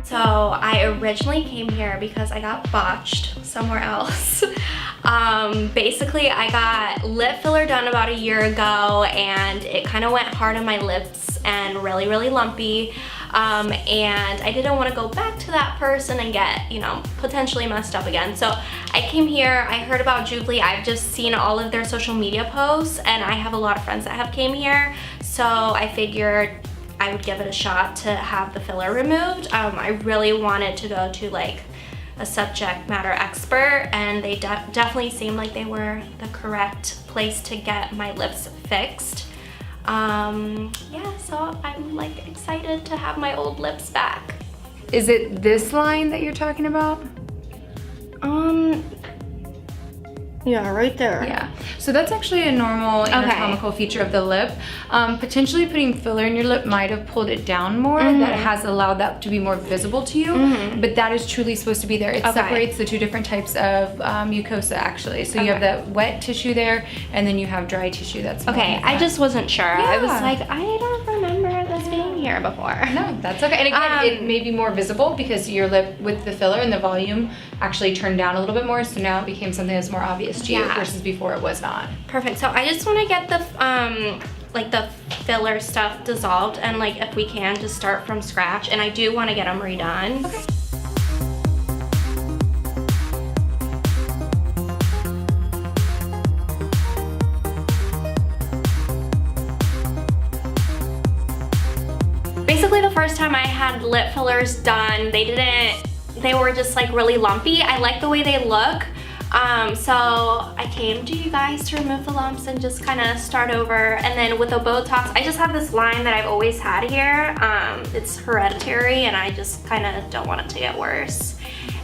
So I originally came here because I got botched somewhere else. Basically I got lip filler done about a year ago and it kind of went hard on my lips and really, really lumpy. And I didn't want to go back to that person and get, you know, potentially messed up again. So I came here, I heard about Juvly. I've just seen all of their social media posts and I have a lot of friends that have came here. So I figured I would give it a shot to have the filler removed. I really wanted to go to like a subject matter expert and they definitely seemed like they were the correct place to get my lips fixed. Yeah, so I'm like excited to have my old lips back. Is it this line that you're talking about? Yeah, right there. Yeah, so that's actually a normal anatomical feature of the lip. Potentially putting filler in your lip might have pulled it down more. That has allowed that to be more visible to you, but that is truly supposed to be there. It separates the two different types of mucosa actually. So you have that wet tissue there, and then you have dry tissue that's okay. I just wasn't sure. I was like, I don't remember this being here before. No, that's okay. And again, it may be more visible because your lip with the filler and the volume actually turned down a little bit more, so now it became something that's more obvious to you versus before it was not. Perfect. So I just want to get the like the filler stuff dissolved and like if we can just start from scratch, and I do want to get them redone. Okay. Basically the first time I had lip fillers done, they were just like really lumpy. I like the way they look. So I came to you guys to remove the lumps and just kind of start over. And then with the Botox, I just have this line that I've always had here. It's hereditary and I just kind of don't want it to get worse.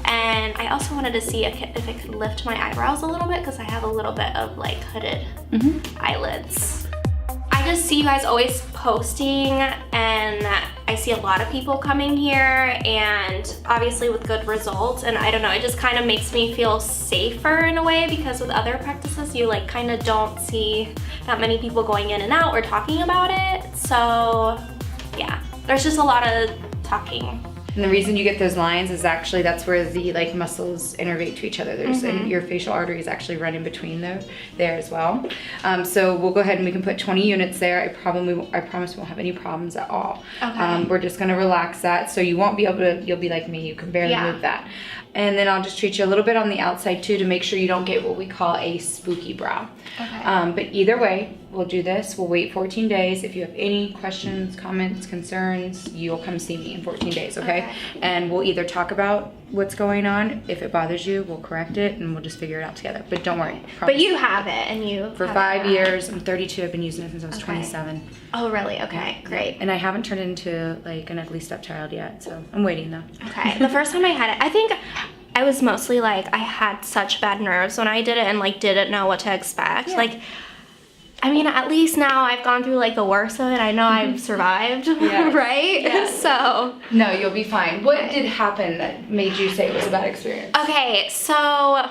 And I also wanted to see if it could lift my eyebrows a little bit because I have a little bit of like hooded eyelids. I just see you guys always posting and I see a lot of people coming here and obviously with good results, and I don't know, it just kind of makes me feel safer in a way because with other practices you like kind of don't see that many people going in and out or talking about it. So yeah, there's just a lot of talking. And the reason you get those lines is actually that's where the like muscles innervate to each other. There's and your facial arteries actually run in between there as well. So we'll go ahead and we can put 20 units there. I promise we won't have any problems at all. Okay. We're just gonna relax that so you won't be able to, you'll be like me, you can barely move that. And then I'll just treat you a little bit on the outside too to make sure you don't get what we call a spooky brow. Okay. But either way, we'll do this. We'll wait 14 days. If you have any questions, comments, concerns, you'll come see me in 14 days, okay? And we'll either talk about what's going on. If it bothers you, we'll correct it and we'll just figure it out together. But don't worry. But you have it and you for 5 years. I'm 32. I've been using it since I was 27. Oh, really? Okay, great. And I haven't turned into like an ugly stepchild yet, so I'm waiting though. Okay. The first time I had it, I think I was mostly like I had such bad nerves when I did it and like didn't know what to expect. Like, I mean, at least now I've gone through like the worst of it. I know I've survived, right? Yes. So. No, you'll be fine. What did happen that made you say it was a bad experience? Okay, so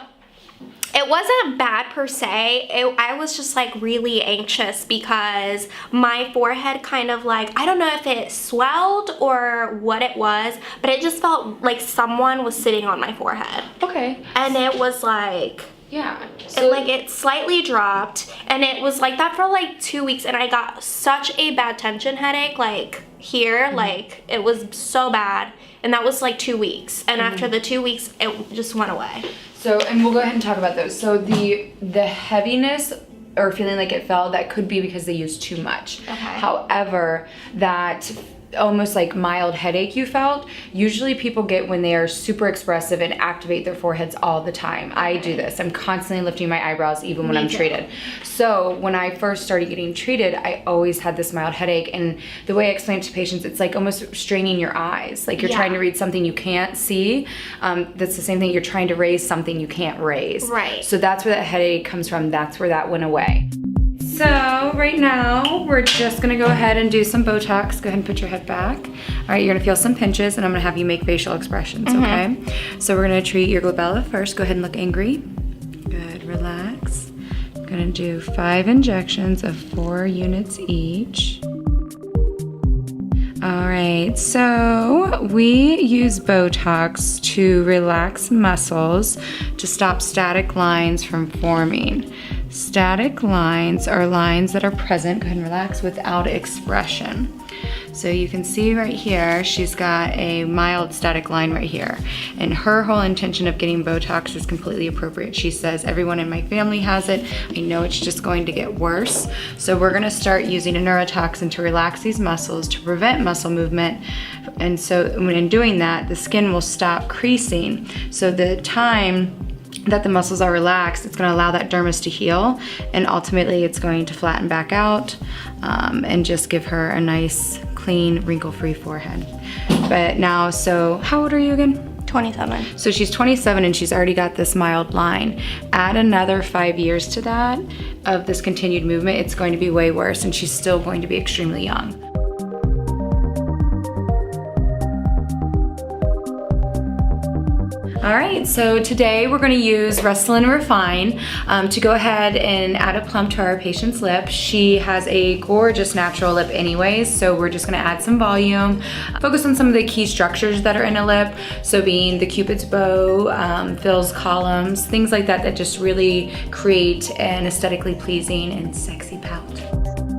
it wasn't bad per se. I was just like really anxious because my forehead kind of like, I don't know if it swelled or what it was, but it just felt like someone was sitting on my forehead. Okay. And it was like, yeah. So it slightly dropped and it was like that for like 2 weeks and I got such a bad tension headache like here, like it was so bad, and that was like 2 weeks, and after the 2 weeks it just went away. So, and we'll go ahead and talk about those. So the heaviness or feeling like it fell, that could be because they used too much. Okay. However, that almost like mild headache you felt, usually people get when they are super expressive and activate their foreheads all the time. I do this. I'm constantly lifting my eyebrows even when I'm treated. So when I first started getting treated, I always had this mild headache, and the way I explain it to patients, it's like almost straining your eyes. Like you're trying to read something you can't see. That's the same thing. You're trying to raise something you can't raise. Right. So that's where that headache comes from. That's where that went away. So right now, we're just gonna go ahead and do some Botox. Go ahead and put your head back. All right, you're gonna feel some pinches, and I'm gonna have you make facial expressions, okay? So we're gonna treat your glabella first. Go ahead and look angry. Good, relax. I'm gonna do 5 injections of 4 units each. All right, so we use Botox to relax muscles to stop static lines from forming. Static lines are lines that are present, go ahead and relax, without expression. So you can see right here, she's got a mild static line right here. And her whole intention of getting Botox is completely appropriate. She says, everyone in my family has it. I know it's just going to get worse. So we're gonna start using a neurotoxin to relax these muscles to prevent muscle movement. And so when in doing that, the skin will stop creasing. So the time that the muscles are relaxed, it's going to allow that dermis to heal, and ultimately it's going to flatten back out and just give her a nice, clean, wrinkle-free forehead. But now, so how old are you again? 27. So she's 27 and she's already got this mild line. Add another 5 years to that of this continued movement, it's going to be way worse, and she's still going to be extremely young. All right, so today we're gonna use Restylane Refyne to go ahead and add a plump to our patient's lip. She has a gorgeous natural lip anyways, so we're just gonna add some volume, focus on some of the key structures that are in a lip, so being the Cupid's bow, fills columns, things like that that just really create an aesthetically pleasing and sexy pout.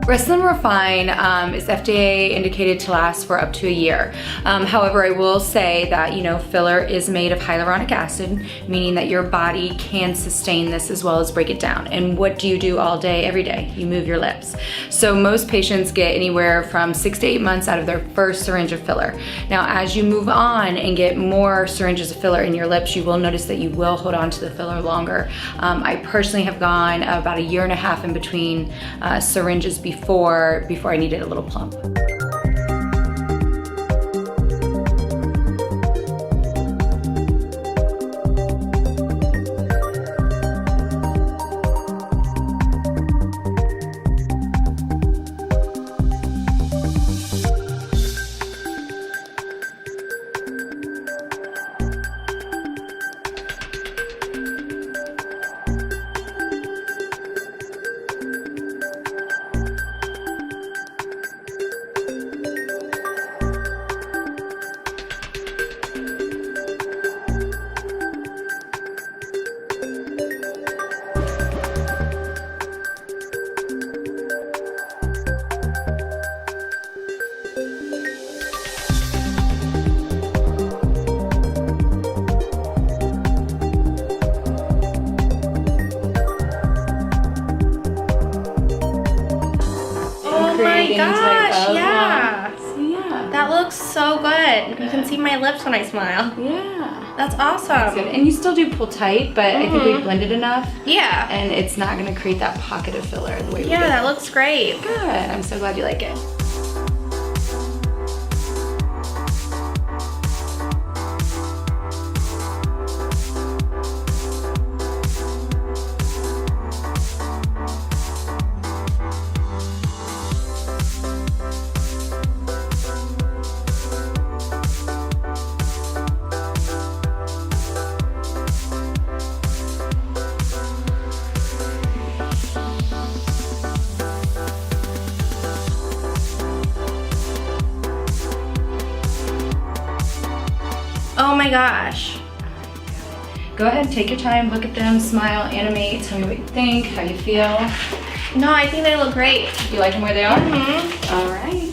Restylane Refyne is FDA indicated to last for up to a year. However, I will say that, you know, filler is made of hyaluronic acid, meaning that your body can sustain this as well as break it down. And what do you do all day, every day? You move your lips. So most patients get anywhere from 6 to 8 months out of their first syringe of filler. Now, as you move on and get more syringes of filler in your lips, you will notice that you will hold on to the filler longer. I personally have gone about 1.5 years in between syringes before I needed a little plump. Gosh, yeah. So yeah. That looks so good. You can see my lips when I smile. Yeah. That's awesome. That's good. And you still do pull tight, but I think we blended enough. Yeah. And it's not gonna create that pocket of filler the way we did. Yeah, that looks great. Good. I'm so glad you like it. Oh my gosh. Go ahead, take your time, look at them, smile, animate, tell me what you think, how you feel. No, I think they look great. You like them where they are? Mm-hmm. All right.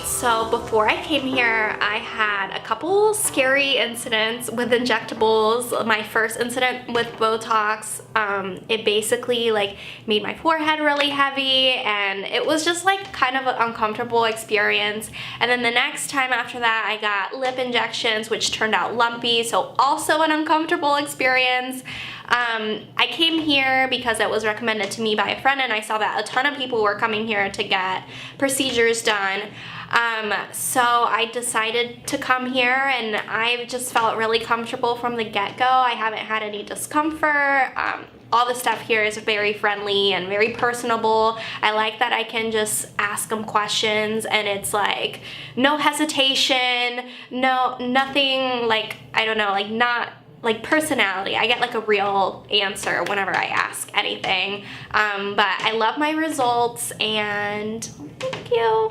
So before I came here, I had a couple scary incidents with injectables. My first incident with Botox, it basically like made my forehead really heavy, and it was just like kind of an uncomfortable experience. And then the next time after that, I got lip injections, which turned out lumpy, so also an uncomfortable experience. I came here because it was recommended to me by a friend, and I saw that a ton of people were coming here to get procedures done. So I decided to come here, and I just felt really comfortable from the get-go. I haven't had any discomfort. All the staff here is very friendly and very personable. I like that I can just ask them questions, and it's like no hesitation, nothing like, I don't know, like not like personality. I get like a real answer whenever I ask anything. But I love my results, and thank you.